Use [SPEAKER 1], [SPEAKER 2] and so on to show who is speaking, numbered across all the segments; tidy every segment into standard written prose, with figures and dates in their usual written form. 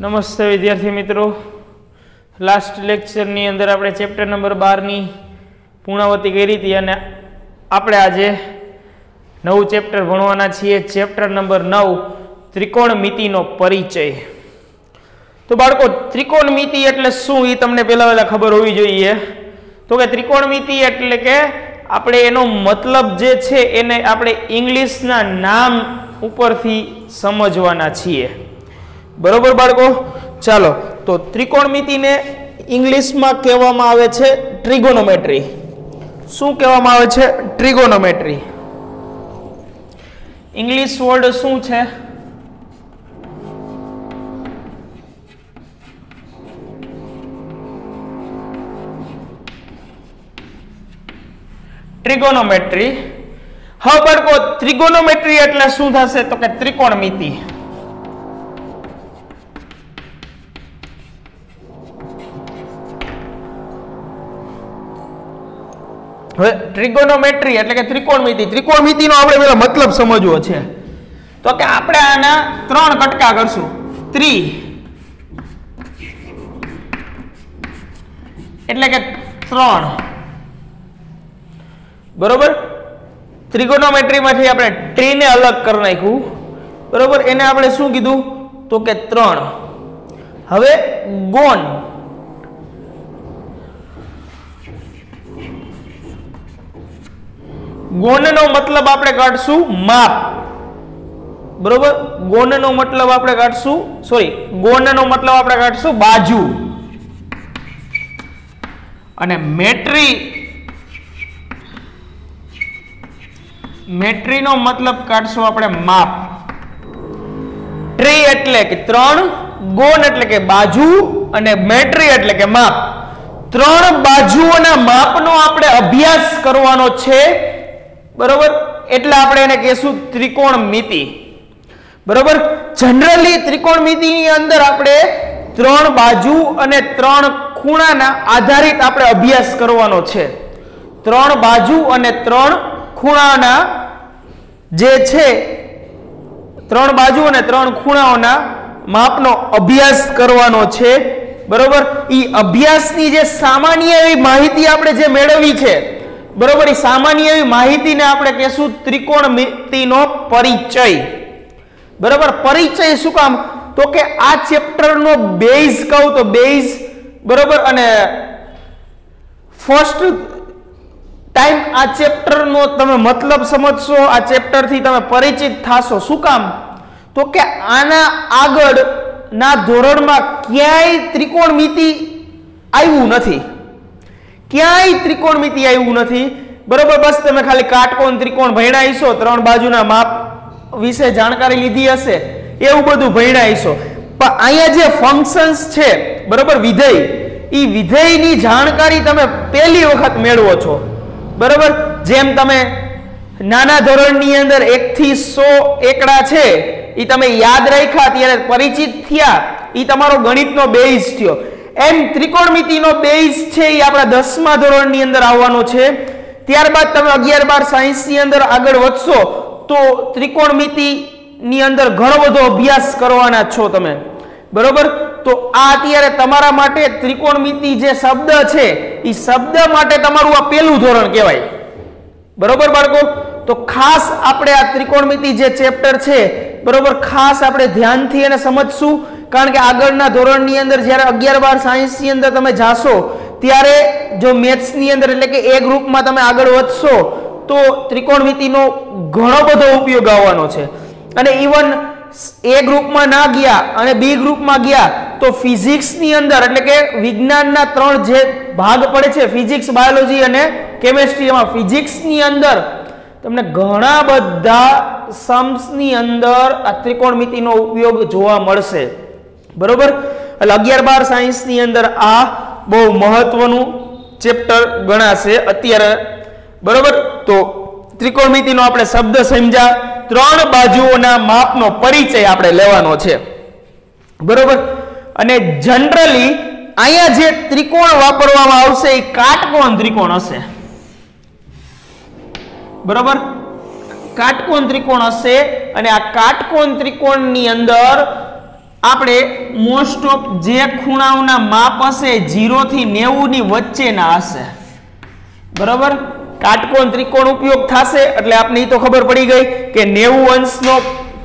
[SPEAKER 1] નમસ્તે વિદ્યાર્થી મિત્રો, લાસ્ટ લેક્ચરની અંદર આપણે ચેપ્ટર નંબર 12ની પૂર્ણાવતી કરી હતી અને આપણે આજે નવું ચેપ્ટર ભણવાના છીએ, ચેપ્ટર નંબર 9 ત્રિકોણમિતિનો પરિચય. તો બાળકો, ત્રિકોણમિતિ એટલે શું એ તમને પહેલા ખબર હોવી જોઈએ. તો કે ત્રિકોણમિતિ એટલે કે આપણે એનો મતલબ જે છે એને આપણે ઇંગ્લિશના નામ ઉપરથી સમજવાના છીએ. બરોબર બાળકો? ચાલો, તો ત્રિકોણમિતિને ઇંગ્લિશમાં કહેવામાં આવે છે ટ્રિગોનોમેટ્રી. શું કહેવામાં આવે છે? ટ્રિગોનોમેટ્રી. ઇંગ્લિશ વર્ડ શું છે? ટ્રિગોનોમેટ્રી. હવે બાળકો, ત્રિગોનોમેટ્રી એટલે શું થશે? તો કે ત્રિકોણમિતિ. હવે ટ્રિગોનોમેટ્રી એટલે કે ત્રિકોણમિતિ. ત્રિકોણમિતિનો આપણે પહેલા મતલબ સમજવો છે. તો કે આપણે આના 3 કટકા કરશું. ત્રિ એટલે કે 3. બરોબર? ત્રિકોણોમેટ્રીમાંથી આપણે ટ્રીને અલગ કરી નાખ્યું. બરોબર? એને આપણે શું કીધું? તો કે 3. હવે ગોન. ગોનનો મતલબ આપણે કાઢશું માપ. બરોબર? ગોનનો મતલબ આપણે કાઢશું, ગોનનો મતલબ આપણે કાઢશું બાજુ. અને મેટ્રીનો મતલબ કાઢશું આપણે માપ. ટ્રી એટલે કે 3, ગોન એટલે કે બાજુ અને મેટ્રી એટલે કે માપ. 3 બાજુઓના માપનો આપણે અભ્યાસ કરવાનો છે. બરોબર? એટલે આપણે એને કહેશું ત્રિકોણમિતિ. બરોબર? જનરલી ત્રિકોણમિતિની અંદર આપણે 3 બાજુ અને 3 ખૂણાના આધારિત આપણે અભ્યાસ કરવાનો છે. 3 બાજુ અને 3 ખૂણાના જે છે, 3 બાજુ અને 3 ખૂણાઓના માપનો અભ્યાસ કરવાનો છે. બરોબર? એ અભ્યાસની જે સામાન્ય એવી માહિતી આપણે જે મેળવી છે, બરોબર, એ સામાન્ય એવી માહિતીને આપણે કહેશું ત્રિકોણમિતિનો પરિચય. બરોબર? પરિચય શું કામ? તો કે આ ચેપ્ટરનો બેઝ કહું તો બેઝ, બરોબર, અને ફર્સ્ટ ટાઈમ આ ચેપ્ટરનો તમે મતલબ સમજશો, આ ચેપ્ટરથી તમે પરિચિત થાશો. શું કામ? તો કે આના આગળ ના ધોરણમાં ક્યાંય ત્રિકોણમિતિ આવ્યું નથી. ક્યાંય ત્રિકોણમિતિ આવ્યું નથી. બરોબર? બસ તમે ખાલી કાટકોણ ત્રિકોણ ભણ્યા હશો, 3 બાજુના માપ વિશે જાણકારી લીધી હશે, એવું બધું ભણ્યા હશો. પણ અહીંયા જે ફંક્શન્સ છે, બરોબર, વિધેય, એ વિધેયની જાણકારી તમે પહેલી વખત મેળવો છો. બરોબર? જેમ તમે નાના ધોરણની અંદર 1 થી 100 એકડા છે એ તમે યાદ રાખ્યા, ત્યારે પરિચિત થયા, એ તમારો ગણિતનો બેઝ થયો. એમ ત્રિકોણમિતિનો બેઝ છે એ આપણા 10મા ધોરણની અંદર આવવાનો છે. ત્યારબાદ તમે 11, 12 સાયન્સની અંદર આગળ વધશો તો ત્રિકોણમિતિની અંદર ઘણો બધો અભ્યાસ કરવાના છો તમે. બરોબર? તો આ અત્યારે તમારા માટે ત્રિકોણમિતિ જે શબ્દ છે એ શબ્દ માટે તમારું આ પહેલું ધોરણ કહેવાય. બરોબર બાળકો? તો ખાસ આપણે આ ત્રિકોણમિતિ જે ચેપ્ટર છે, બરોબર, ખાસ આપણે ધ્યાનથી એને સમજશું. કારણ કે આગળના ધોરણની અંદર જ્યારે 11, 12 સાયન્સની અંદર તમે જાશો ત્યારે જો મેથ્સની અંદર એટલે કે એ ગ્રુપમાં તમે આગળ વધશો તો ત્રિકોણમિતિનો ઘણો બધો ઉપયોગ આવવાનો છે. અને ઇવન એ ગ્રુપમાં ના ગયા અને બી ગ્રુપમાં ગયા તો ફિઝિક્સની અંદર એટલે કે વિજ્ઞાનના 3 જે ભાગ પડે છે, ફિઝિક્સ, બાયોલોજી અને કેમેસ્ટ્રીમાં, ફિઝિક્સની અંદર તમને ઘણા બધા સમ્સની અંદર આ ત્રિકોણમિતિનો ઉપયોગ જોવા મળશે. બરોબર? એટલે 11, 12 સાયન્સની અંદર આ બહુ મહત્વનું ચેપ્ટર ગણાશે અત્યારે. બરોબર? તો ત્રિકોણમિતિનો આપણે શબ્દ સમજ્યા, 3 બાજુઓના માપનો પરિચય આપણે લેવાનો છે. બરોબર? અને જનરલી અહીંયા જે ત્રિકોણ વાપરવામાં આવશે એ કાટકોણ ત્રિકોણ હશે. બરોબર? કાટકોણ ત્રિકોણ હશે અને આ કાટકોણ ત્રિકોણની અંદર આપણે મોસ્ટ ઓફ જે ખૂણાઓના માપ હશે 0 થી 90 ની વચ્ચેના હશે, બરોબર। કાટકોણ ત્રિકોણ ઉપયોગ થશે એટલે આપને તો ખબર પડી ગઈ કે 90 અંશનો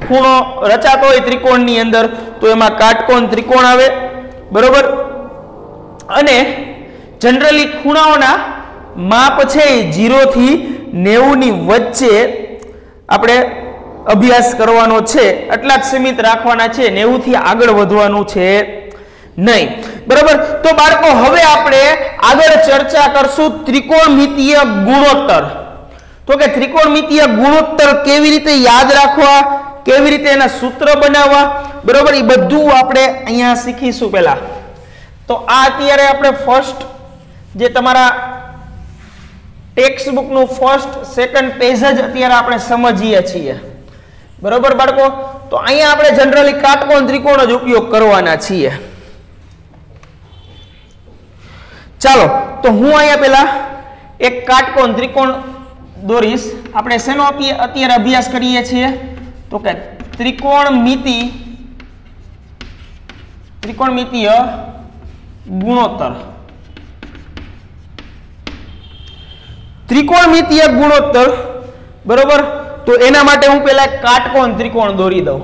[SPEAKER 1] ખૂણો રચાતો હોય ત્રિકોણની અંદર તો એમાં કાટકોણ ત્રિકોણ આવે, બરોબર। અને જનરલી ખૂણાઓના માપ છે 0 થી 90 ની વચ્ચે આપણે અભ્યાસ કરવાનો છે, એટલા જ સીમિત રાખવાના છે, 90 થી આગળ વધવાનું છે નહીં, બરાબર। તો બાળકો હવે આપણે આગળ ચર્ચા કરશું ત્રિકોણમિતીય ગુણોત્તર। તો કે ત્રિકોણમિતીય ગુણોત્તર કેવી રીતે યાદ રાખવા, કેવી રીતે એના સૂત્ર બનાવવા, બરાબર, એ બધું આપણે અહીંયા શીખીશું પહેલા। તો આ અત્યારે આપણે ફર્સ્ટ જે તમારા ટેક્સ્ટ બુકનું ફર્સ્ટ સેકન્ડ પેજ જ અત્યારે આપણે સમજીએ છીએ, બરોબર બાળકો। તો અહીંયા આપણે જનરલી કાટકોણ ત્રિકોણ જ ઉપયોગ કરવાના છીએ। ચાલો, તો હું અહીંયા પહેલા એક કાટકોણ ત્રિકોણ દોરીશ। આપણે શેનો અત્યારે અભ્યાસ કરીએ છીએ તો કે ત્રિકોણમિતીય ગુણોત્તર। ત્રિકોણમિતીય ગુણોત્તર, બરોબર। તો એના માટે હું પહેલા કાટકોણ ત્રિકોણ દોરી દઉં।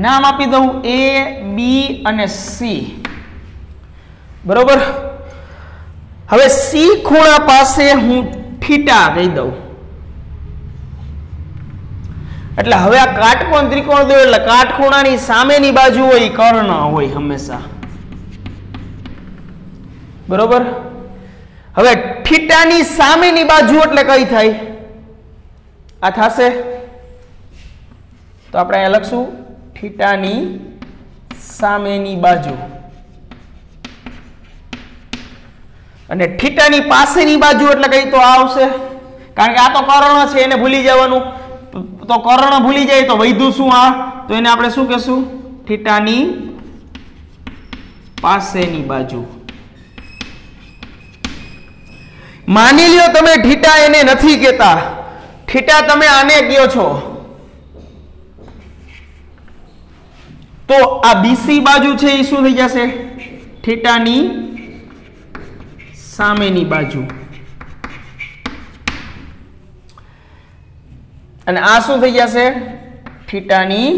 [SPEAKER 1] નામ આપી દઉં A, B અને C, બરોબર। હવે C ખૂણા પાસે હું થીટા કહી દઉં, એટલે હવે આ કાટકોણ ત્રિકોણ દો એટલે કાટખૂણાની સામેની બાજુ હોય કર્ણ હોય હંમેશા, બરોબર। હવે થીટાની સામેની બાજુ એટલે કઈ થાય, આ થશે, તો આપણે અહીંયા લખશું થીટાની સામેની બાજુ, અને થીટાની પાસેની બાજુ એટલે કઈ તો આવશે, કારણ કે આ તો કર્ણ છે એને ભૂલી જવાનું, તો કર્ણ ભૂલી જાય તો વૈધું શું આ, તો એને આપણે શું કહેશું, થીટાની પાસેની બાજુ। માની લ્યો તમે થીટા એને નથી કહેતા, થીટા તમે આને કહો છો, તો આ બીસી બાજુ છે એ શું થઈ જશે, થીટાની સામેની બાજુ, અને આ શું થઈ જશે, થીટાની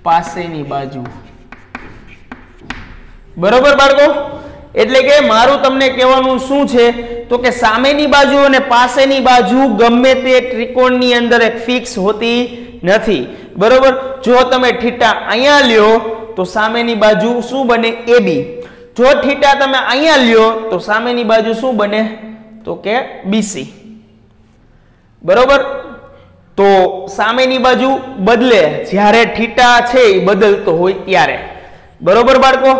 [SPEAKER 1] પાસેની બાજુ, બરોબર બાળકો। એટલે કે મારું તમને કહેવાનું શું છે તો કે સામેની બાજુ અને પાસેની બાજુ ગમે તે ત્રિકોણની અંદર એક ફિક્સ હોતી નથી, બરોબર। જો તમે થીટા અહીંયા લ્યો તો સામેની બાજુ શું બને, AB। જો થીટા તમે અહીંયા લ્યો તો સામેની બાજુ શું બને તો કે BC, બરોબર। તો સામેની બાજુ બદલે જ્યારે થીટા છે એ બદલતો હોય ત્યારે, બરોબર બાળકો।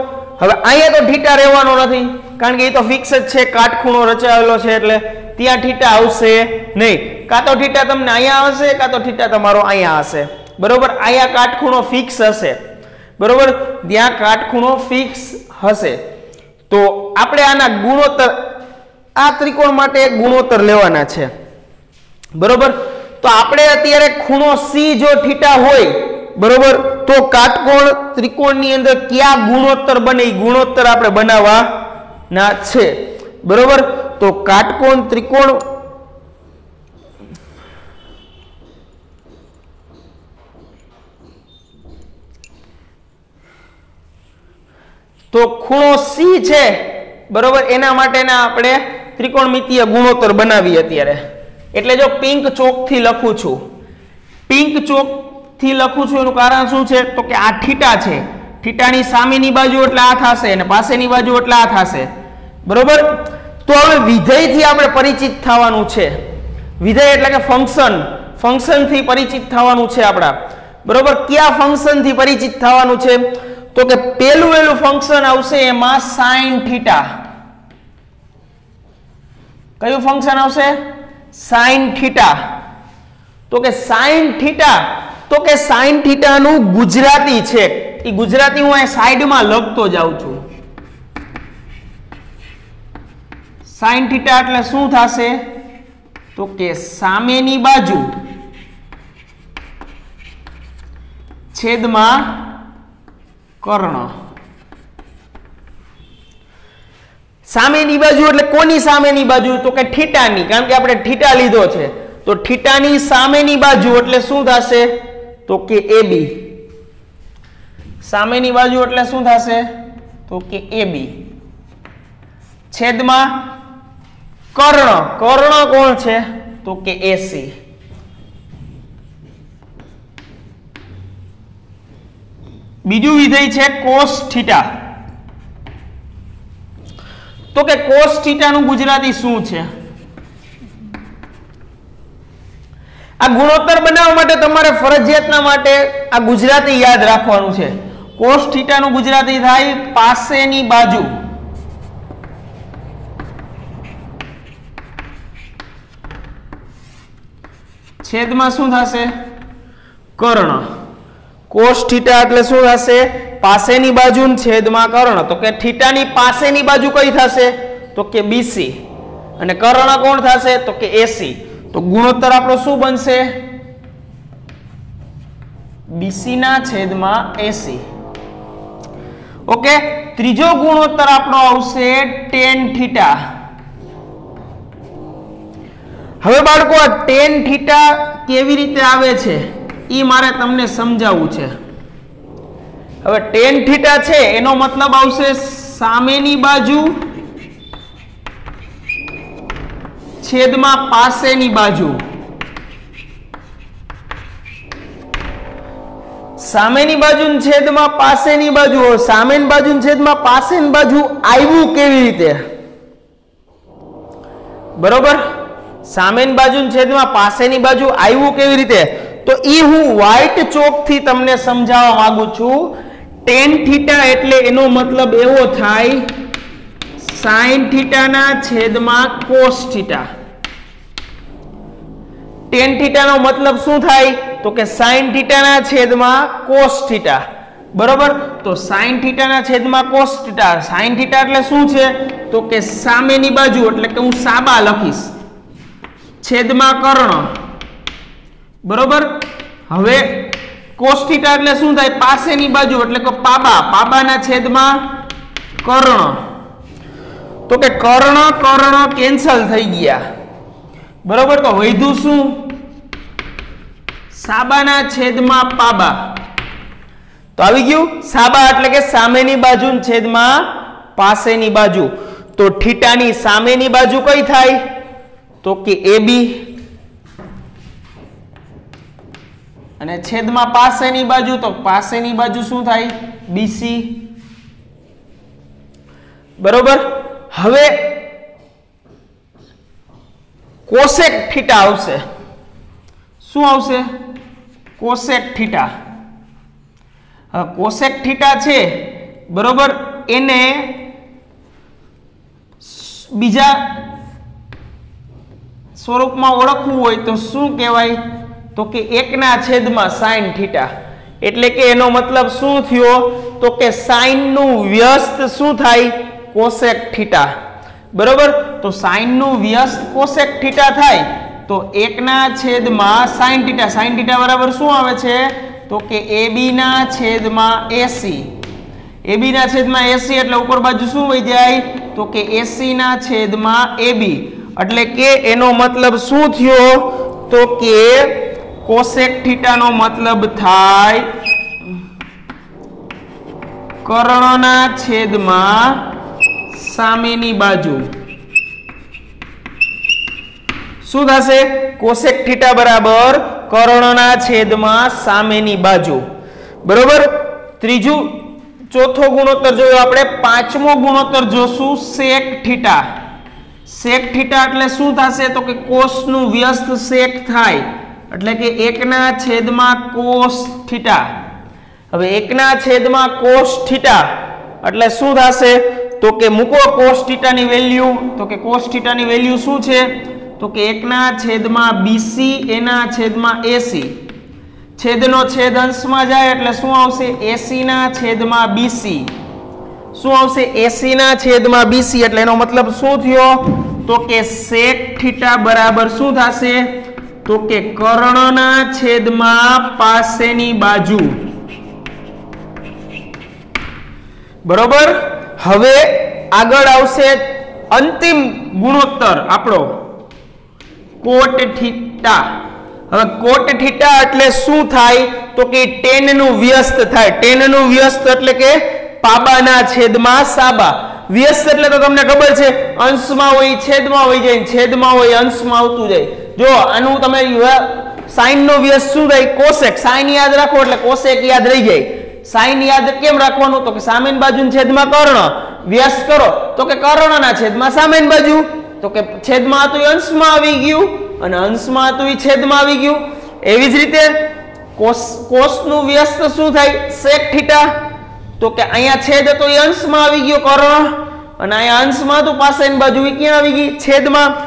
[SPEAKER 1] હવે અહીંયા તો થીટા રહેવાનો નથી કારણ કે એ તો ફિક્સ જ છે, કાટખૂણો રચાયેલો છે એટલે ત્યાં થીટા આવશે નહીં, કાં તો થીટા તમને અહીંયા આવશે કાં તો થીટા તમારો અહીંયા હશે, બરોબર। અહીંયા કાટખૂણો ફિક્સ હશે, બરોબર, ત્યાં કાટખૂણો ફિક્સ હશે। તો આપણે આના ગુણોત્તર, આ ત્રિકોણ માટે ગુણોત્તર લેવાના છે, બરોબર। તો આપણે અત્યારે ખૂણો C જો થીટા હોય, બરોબર, તો કાટકોણ ત્રિકોણની અંદર કયા ગુણોત્તર બને એ ગુણોત્તર આપણે બનાવવાના છે, બરોબર। તો કાટકોણ ત્રિકોણ, તો ખૂણો C છે, બરોબર, એના માટેના આપણે ત્રિકોણમિતીય ગુણોત્તર બનાવીએ અત્યારે। એટલે જો પિંક ચોક થી લખું છું, પિંક ચોક થી લખું છું એનું કારણ શું છે તો કે આ થીટા છે, થીટાની સામેની બાજુ એટલે આ થશે અને પાસેની બાજુ એટલે આ થશે, બરોબર। તો હવે વિધેય થી આપણે પરિચિત થવાનું છે, વિધેય એટલે કે ફંક્શન, ફંક્શન થી પરિચિત થવાનું છે આપડા, બરોબર। કયા ફંક્શન થી પરિચિત થવાનું છે તો કે પહેલું ફંક્શન આવશે એમાં sin થીટા, કયું ફંક્શન આવશે, sin થીટા। તો કે sin થીટા, તો કે sin થીટા નું ગુજરાતી છે, એ ગુજરાતી હું અહીં સાઈડમાં લખતો જાઉં છું, sin θ એટલે શું થશે તો કે સામેની બાજુ છેદમાં કર્ણ। સામેની બાજુ એટલે કોની સામેની બાજુ તો કે થીટાની, કારણ કે આપણે થીટા લીધો છે તો થીટાની સામેની બાજુ એટલે શું થશે તો કે AB। સામેની બાજુ એટલે શું થશે તો કે AB છેદમાં કર્ણ। કર્ણ કોણ છે તો કે AC। બીજું વિધેય છે cos θ। તો કે cos θ નું ગુજરાતી શું છે? આ ગુણોત્તર બનાવવા માટે તમારે ફરજિયાતના માટે આ ગુજરાતી યાદ રાખવાનું છે। cos θ નું ગુજરાતી થાય પાસેની બાજુ છેદમાં શું થશે કર્ણ। cos θ એટલે શું થશે પાસેની બાજુ છેદમાં કર્ણ। તો કે થીટાની પાસેની બાજુ કઈ થશે તો કે BC અને કર્ણ કોણ થશે તો કે AC। તો ગુણોત્તર આપણો શું બનશે BC ના છેદમાં AC। ઓકે, ત્રીજો ગુણોત્તર આપણો આવશે tan θ। હવે બાળકો આ tan θ કેવી રીતે આવે છે ઈ મારે તમને સમજાવવું છે। હવે tan θ છે એનો મતલબ આવશે સામેની બાજુ છેદમાં પાસેની બાજુ। સામેની બાજુ છેદમાં પાસેની બાજુ। સામેની બાજુ છેદમાં પાસેની બાજુ આવ્યું કેવી રીતે બરોબર? સામેની બાજુ છેદમાં પાસેની બાજુ આવ્યું કેવી રીતે તો ઈ હું વ્હાઈટ ચોક થી તમને સમજાવવા માંગુ છું। tan θ એટલે એનો મતલબ એવો થાય sin θ ના છેદમાં cos θ। tan θ નો મતલબ શું થાય તો કે sin θ ના છેદમાં cos θ બરોબર। તો sin θ ના છેદમાં cos θ। sin θ એટલે શું છે તો કે સામેની બાજુ એટલે કે હું સાબા લખીશ છેદમાં કર્ણ બરોબર। હવે cos θ એટલે શું થાય પાસેની બાજુ એટલે કે પાબા, પાબાના છેદમાં કર્ણ। તો કે કર્ણ કર્ણ કેન્સલ થઈ ગયા બરોબર। તો વધ્યું શું સાબાના છેદમાં પાબા। તો આવી ગયું સાબા એટલે કે સામેની બાજુ છેદમાં પાસેની બાજુ। તો થીટાની સામેની બાજુ કઈ થાય તો કે AB અને છેદમાં પાસેની બાજુ તો પાસેની બાજુ શું થાય BC બરોબર। હવે કોસેક થીટા આવશે। શું આવશે કોસેક થીટા। કોસેક થીટા છે બરોબર એને બીજા સ્વરૂપમાં ઓળખવું હોય તો શું કહેવાય તો કે 1 છેદમાં sin θ। એટલે કે એનો મતલબ શું થયો તો કે sin નું વ્યસ્ત શું થાય cosec θ બરોબર। તો sin નું વ્યસ્ત cosec θ થાય તો 1 છેદમાં sin θ। sin θ બરાબર શું આવે છે તો કે AB ના છેદમાં AC। AB ના છેદમાં AC એટલે ઉપર બાજુ શું વહી જાય તો કે AC ના છેદમાં AB। એટલે કે એનો મતલબ શું થયો તો કે cosec θ નો મતલબ થાય કર્ણના છેદમાં સામેની બાજુ। શું થશે cosec θ બરાબર કર્ણના છેદમાં સામેની બાજુ બરોબર। ત્રીજું ચોથો ગુણોત્તર જોયો આપણે। પાંચમો ગુણોત્તર જોશું sec θ। sec θ એટલે શું થશે તો કે cos નું વ્યસ્ત sec થાય એટલે કે 1 છેદમાં cos θ। હવે 1 છેદમાં cos θ એટલે શું થશે તો કે મૂકો cos θ ની વેલ્યુ તો કે cos θ ની વેલ્યુ શું છે તો કે 1 છેદમાં BC એના છેદમાં AC। છેદનો છેદ અંશમાં જાય એટલે શું આવશે AC ના છેદમાં BC શું આવશે 80 ના છેદમાં BC એટલે એનો મતલબ શું થયો તો કે sec θ બરાબર શું થશે તો કે કર્ણના છેદમાં પાસેની બાજુ બરોબર હવે આગળ આવશે અંતિમ ગુણોત્તર આપણો કોટ થીટા હવે કોટ થીટા એટલે શું થાય તો કે tan નું વ્યસ્ત થાય tan નું વ્યસ્ત એટલે કે પાબાના છેદમાં સાબા વ્યસ્ત એટલે તો તમને ખબર છે અંશમાં હોય છેદમાં હોય જાય છેદમાં હોય અંશમાં આવતું જાય જો આનું તમે sin નો વ્યસ્ત શું થાય કોસેક sin યાદ રાખો એટલે કોસેક યાદ રહી જાય sin યાદ કેમ રાખવાનું તો કે સામેની બાજુના છેદમાં કર્ણ વ્યસ્ત કરો તો કે કર્ણના છેદમાં સામેની બાજુ તો કે છેદમાં હતું એ અંશમાં આવી ગયું અને અંશમાં હતું એ છેદમાં આવી ગયું એવી જ રીતે કોસ નું વ્યસ્ત શું થાય sec θ તો કે અહીંયા છેદ હતો એ અંશમાં આવી ગયો કર્ણ અને અહીંયા અંશમાં હતું પાસેની બાજુ એ ક્યાં આવી ગઈ છેદમાં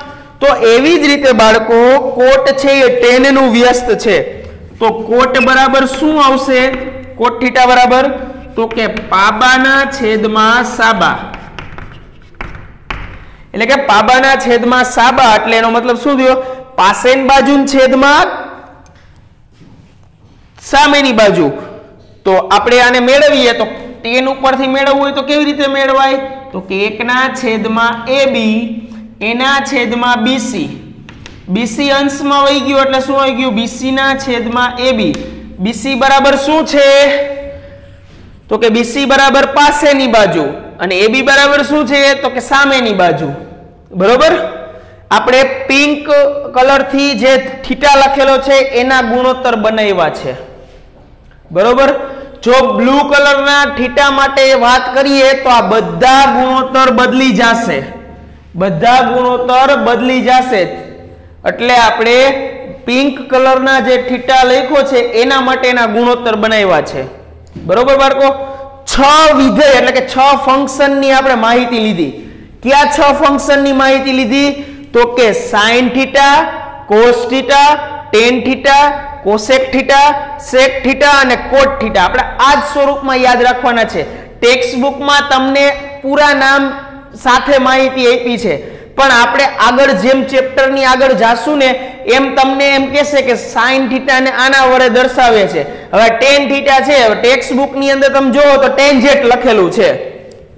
[SPEAKER 1] તો એવી જ રીતે બાળકો કોટ છે એ tan નું વ્યસ્ત છે તો કોટ બરાબર શું આવશે કોટ θ બરાબર તો કે પાબાના છેદમાં સાબા એટલે કે પાબાના છેદમાં સાબા એટલે એનો મતલબ શું થયો પાસેની બાજુના છેદમાં સામેની બાજુ તો આપણે આને મેળવીએ તો tan ઉપરથી મેળવવું હોય તો કેવી રીતે મેળવાય તો કે 1 ના છેદમાં AB એના છેદમાં BC BC અંશમાં વહી ગયું એટલે શું આવી ગયું BC ના છેદમાં AB BC બરાબર શું છે તો કે BC બરાબર પાસેની બાજુ અને AB બરાબર શું છે તો કે સામેની બાજુ બરોબર આપણે પિંક કલર થી જે થીટા લખેલો છે એના ગુણોત્તર બનાવ્યા છે બરોબર જો બ્લુ કલરના થીટા માટે વાત કરીએ તો આ બધા ગુણોત્તર બદલી જશે એટલે આપણે પિંક કલરના જે થીટા લખ્યો છે એના માટેના ગુણોત્તર બનાવ્યા છે બરોબર બાળકો 6 વિધેય એટલે કે 6 ફંક્શન ની આપણે માહિતી લીધી કયા 6 ફંક્શન ની માહિતી લીધી તો કે sin θ cos θ tan θ cosec θ sec θ અને cot θ આપણે આ જ સ્વરૂપમાં યાદ રાખવાના છે ટેક્સ્ટ બુકમાં તમને પૂરા નામ સાથે માહિતી આપી છે પણ આપણે આગળ જેમ ચેપ્ટર ની આગળ જાશું ને એમ તમને એમ કહેશે કે sin θ ને આના વડે દર્શાવે છે હવે tan θ છે ટેક્સ્ટ બુક ની અંદર તમે જોવો તો ટેન્જેન્ટ લખેલું છે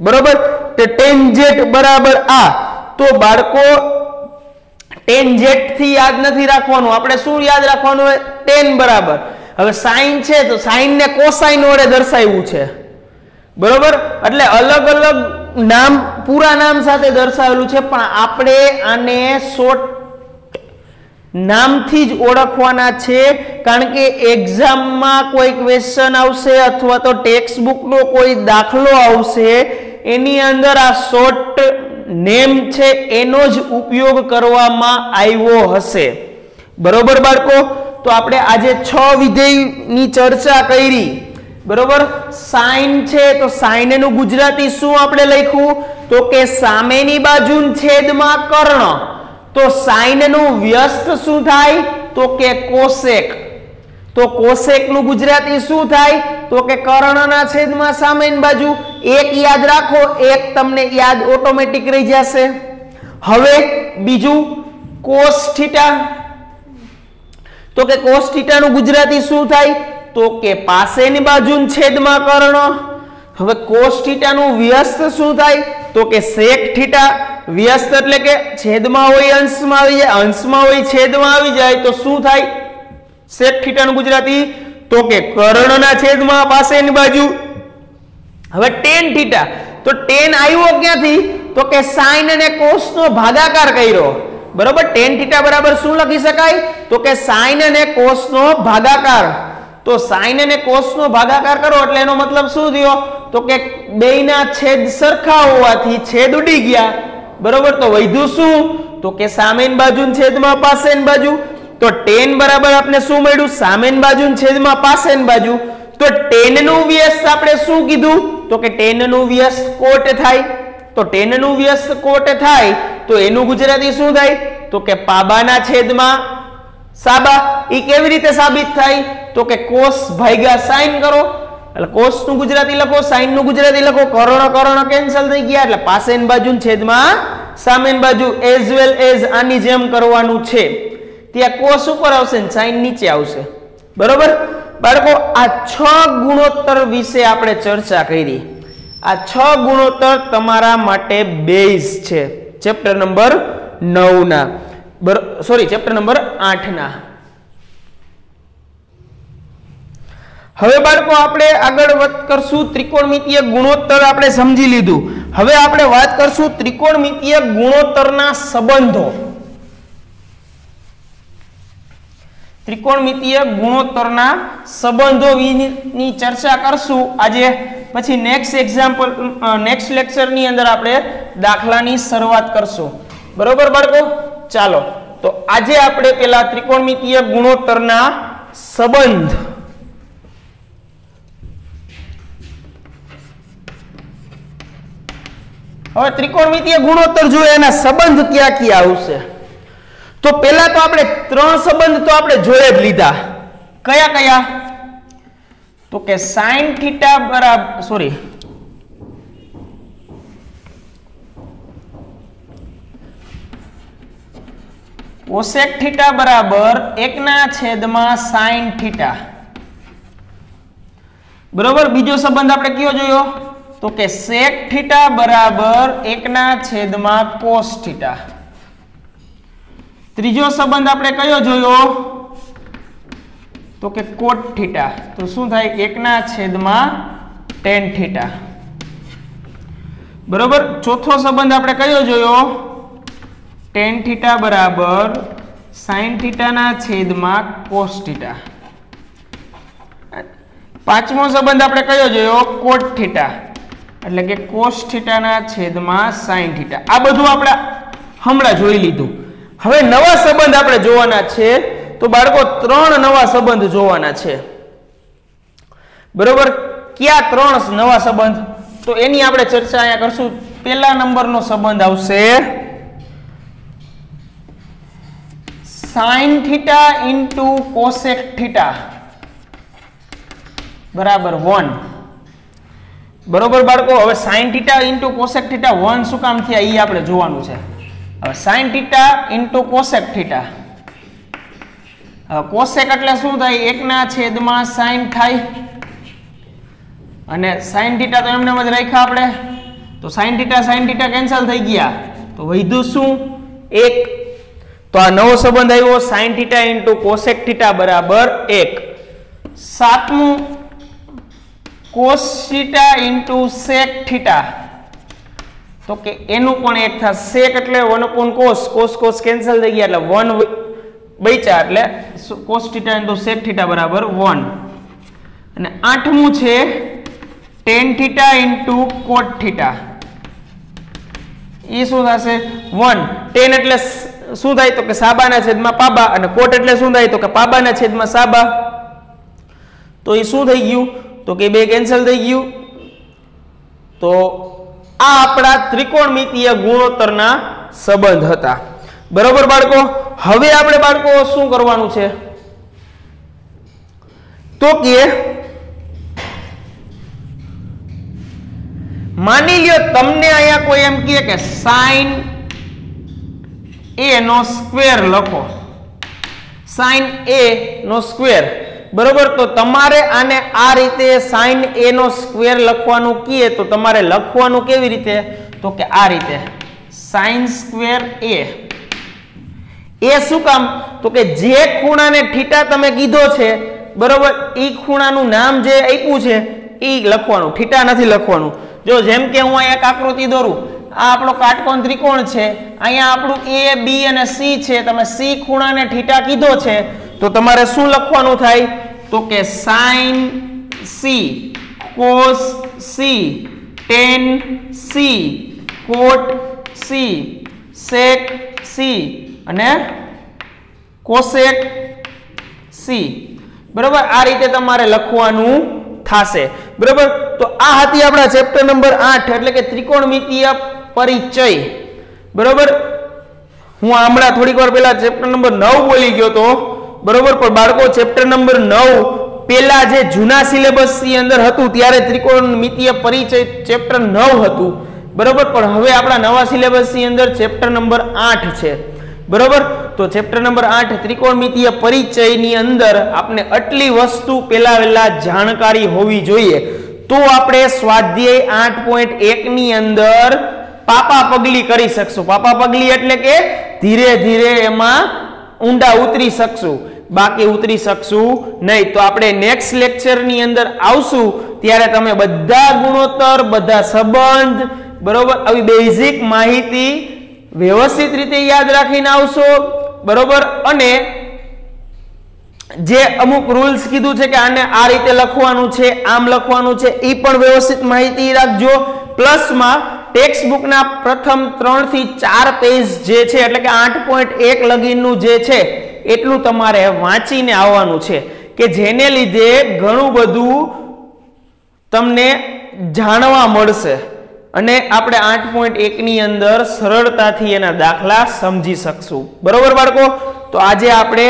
[SPEAKER 1] બરોબર તે ટેન્જેન્ટ બરાબર આ તો બાળકો ટેન્જેન્ટ થી યાદ નથી રાખવાનું આપણે શું યાદ રાખવાનું હોય tan બરાબર હવે sin છે તો sin ને cosine વડે દર્શાવ્યું છે બરોબર એટલે અલગ અલગ નામ પૂરા નામ સાથે દર્શાવેલું છે પણ આપણે આને શોર્ટ નામથી જ ઓળખવાના છે કારણ કે એક્ઝામમાં કોઈ ક્વેશ્ચન આવશે અથવા તો ટેક્સ્ટ બુકનો કોઈ દાખલો આવશે એની અંદર આ શોર્ટ નેમ છે એનો જ ઉપયોગ કરવામાં આવ્યો હશે બરોબર બાળકો તો આપણે આજે 6 વિધેયની ચર્ચા કરી બરોબર sin છે તો sin નું ગુજરાતી શું આપણે લખ્યું તો કે સામેની બાજુના છેદમાં કર્ણ તો sin નું વ્યસ્ત શું થાય તો કે કોસેક તો કોસેક નું ગુજરાતી શું થાય તો કે કર્ણના છેદમાં સામેની બાજુ એક યાદ રાખો એક તમને યાદ ઓટોમેટિક રહી જશે હવે બીજું cos θ તો કે cos θ નું ગુજરાતી શું થાય તો કે પાસેની બાજુના છેદમાં કર્ણ હવે cos θ નું વ્યસ્ત શું થાય તો કે sec θ વ્યસ્ત એટલે કે છેદમાં હોય અંશમાં આવી જાય અંશમાં હોય છેદમાં આવી જાય તો શું થાય sec θ નું ગુજરાતી તો કે કર્ણના છેદમાં પાસેની બાજુ હવે tan θ તો tan આવ્યો ક્યાંથી તો કે sin અને cos નો ભાગાકાર કર્યો બરોબર tan θ બરાબર શું લખી શકાય તો કે sin અને cos નો ભાગાકાર તો sin અને cos નો ભાગાકાર કરો એટલે એનો મતલબ શું થયો તો કે બેયના છેદ સરખા હોવાથી છેદ ઉડી ગયા બરોબર તો વધ્યું શું તો કે સામેની બાજુના છેદમાં પાસેની બાજુ તો tan બરાબર આપણે શું મળ્યું સામેની બાજુના છેદમાં પાસેની બાજુ તો tan નું વ્યસ્ત આપણે શું કીધું તો કે tan નું વ્યસ્ત કોટ થાય તો tan નું વ્યસ્ત કોટ થાય તો એનું ગુજરાતી શું થાય તો કે પાબાના છેદમાં સાબા ઈ કેવી રીતે સાબિત થાય તો કે cos ભાગ્યા sin કરો એટલે cos નું ગુજરાતી લખો, sin નું ગુજરાતી લખો, કર્ણ કેન્સલ થઈ ગયા એટલે પાસેની બાજુ છેદમાં સામેની બાજુ એઝ વેલ એઝ આની જેમ કરવાનું છે. ત્યાં cos ઉપર આવશે ને sin નીચે આવશે. બરોબર બાળકો, આ 6 ગુણોત્તર વિશે આપણે ચર્ચા કરી. આ 6 ગુણોત્તર તમારા માટે બેઝ છે ચેપ્ટર નંબર 9 ના, ચેપ્ટર નંબર 8 ના. હવે બાળકો આપણે આગળ વાત કરશું ત્રિકોણમિતીય ગુણોત્તર આપણે સમજી લીધું. હવે આપણે વાત કરશું ત્રિકોણમિતીય ગુણોત્તરના સંબંધો. ત્રિકોણમિતીય ગુણોત્તરના સંબંધો ની ચર્ચા કરશું આજે. પછી નેક્સ્ટ લેક્ચર ની અંદર આપણે દાખલાની શરૂઆત કરશું. બરોબર બાળકો, ચાલો તો આજે આપણે પેલા ત્રિકોણમિતીય ગુણોત્તરના સંબંધ હવે ત્રિકોણમિતીય ગુણોત્તર જોઈએ એના સંબંધ ક્યાં ક્યાં આવશે. તો પહેલા તો આપણે 3 સંબંધ તો આપણે જોઈ જ લીધા. કયા કયા? તો કે sin થીટા બરાબર cosec થીટા બરાબર 1/sin થીટા. બરોબર. બીજો સંબંધ આપણે કયો જોયો? તો કે sec થીટા બરાબર 1/cos થીટા. ત્રીજો સંબંધ આપણે કયો જોયો? તો કે cot થીટા. તો શું થાય? 1/tan theta. બરોબર. ચોથો સંબંધ આપણે કયો જોયો? tan થીટા બરાબર sin થીટા ના છેદમાં cos થીટા. પાંચમો સંબંધ આપણે કયો જોયો? cot થીટા એટલે કે cos થીટા ના છેદમાં sin થીટા. આ બધું આપણે હમણાં જોઈ લીધું. હવે નવા સંબંધ આપણે જોવાના છે. તો બાળકો 3 નવા સંબંધ જોવાના છે. બરોબર. કયા 3 નવા સંબંધ? તો એની આપણે ચર્ચા અહીંયા કરશું. પહેલા નંબરનો સંબંધ આવશે sin theta into cosec theta બરાબર 1. બરોબર બાળકો. હવે sin theta into cosec theta 1 શું કામ થયા એ આપણે જોવાનું છે. હવે sin theta into cosec theta, હવે cosec એટલે શું થાય? 1/sin થાય અને sin થીટા તો એમને જ રાખ્યા આપણે. તો sin થીટા કેન્સલ થઈ ગયા તો વધ્યું શું? 1. તો આ નવો સંબંધ આવ્યો sin theta into cosec theta બરાબર 1. સાતમું cos theta into sec theta, તો કે એનું પણ 1 થાય. sec એટલે 1/cos, cos કેન્સલ થઈ ગયા એટલે 1 બચ્યા એટલે cos theta into sec theta બરાબર 1. અને આઠમું છે tan theta into cot theta. એ શું થશે? 1. tan એટલે શું થાય? તો કે સાબાના છેદમાં પાબા, અને cot એટલે શું થાય? તો કે પાબાના છેદમાં સાબા. તો એ શું થઈ ગયું? તો કે 2 કેન્સલ થઈ ગયું. તો આ આપણા ત્રિકોણમિતીય ગુણોત્તરના સંબંધ હતા. બરોબર બાળકો. હવે આપણે બાળકો શું કરવાનું છે? તો કે માની લ્યો તમને અહીંયા કોઈ એમ કહે કે sin a નો સ્ક્વેર લખો, sin a નો સ્ક્વેર. બરોબર. તો તમારે આને આ રીતે sin a નો સ્ક્વેર લખવાનું કીએ તો તમારે લખવાનું કેવી રીતે? તો કે આ રીતે sin સ્ક્વેર a. એ શું કામ? તો કે જે ખૂણાને થીટા તમે કીધો છે બરોબર, એ ખૂણાનું નામ જે આપ્યું છે એ લખવાનું, થીટા નથી લખવાનું. જો જેમ કે હું અહીંયા એક આકૃતિ દોરું, આ આપણો કાટકોણ ત્રિકોણ છે, અહીંયા આપણું a b અને c છે. તમે c ખૂણાને થીટા કીધો છે તો તમારે શું લખવાનું થાય? તો કે sin c, cos c, tan c, cot c, sec c અને cosec c. બરોબર. આ રીતે તમારે લખવાનું થશે. બરોબર. તો આ હતી આપણા ચેપ્ટર નંબર 8 એટલે કે ત્રિકોણમિતીય પરિચય. બરોબર. હું હમણાં થોડીક વાર પહેલા ચેપ્ટર નંબર 9 બોલી ગયો તો. બરોબર. પણ બાળકો ચેપ્ટર નંબર 9 પેલા જે જૂના સિલેબસ ની અંદર હતું ત્યારે ત્રિકોણમિતીય પરિચય ચેપ્ટર 9 હતું, બરોબર, પણ હવે આપણા નવા સિલેબસ ની અંદર ચેપ્ટર નંબર 8 છે, બરોબર. તો ચેપ્ટર નંબર 8 ત્રિકોણમિતીય પરિચય ની અંદર આપણે આટલી વસ્તુ પેલા જાણકારી હોવી જોઈએ, તો આપણે સ્વાધ્યાય 8.1 ની અંદર પાપા પગલી કરી શકશું. પાપા પગલી એટલે કે ધીરે ધીરે એમાં ઊંડા ઉતરી શકશું, બાકી ઉતરી શકશું નહીં. તો આપણે નેક્સ્ટ લેક્ચર ની અંદર આવશું ત્યારે તમે બધા ગુણોત્તર, બધા સંબંધ, બરોબર, આવી બેઝિક માહિતી વ્યવસ્થિત રીતે યાદ રાખીને આવશો, બરોબર. અને જે અમુક રૂલ્સ કીધું છે કે આને આ રીતે લખવાનું છે, આમ લખવાનું છે, એ પણ વ્યવસ્થિત માહિતી રાખજો. પ્લસમાં ટેક્સ્ટ બુકના પ્રથમ 3 થી 4 પેજ જે છે એટલે કે 8.1 લગીનનું જે છે એટલું તમારે વાંચીને આવવાનું છે, કે જેને લીધે ઘણું બધું તમને જાણવા મળશે અને આપણે 8.1 ની અંદર સરળતાથી એના દાખલા સમજી શકશું, બરોબર બાળકો. તો આજે આપણે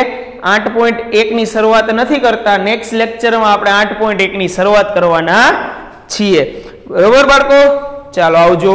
[SPEAKER 1] 8.1 ની શરૂઆત નથી કરતા, નેક્સ્ટ લેક્ચરમાં આપણે 8.1 ની શરૂઆત કરવાના છીએ, બરોબર બાળકો. ચાલો આવજો.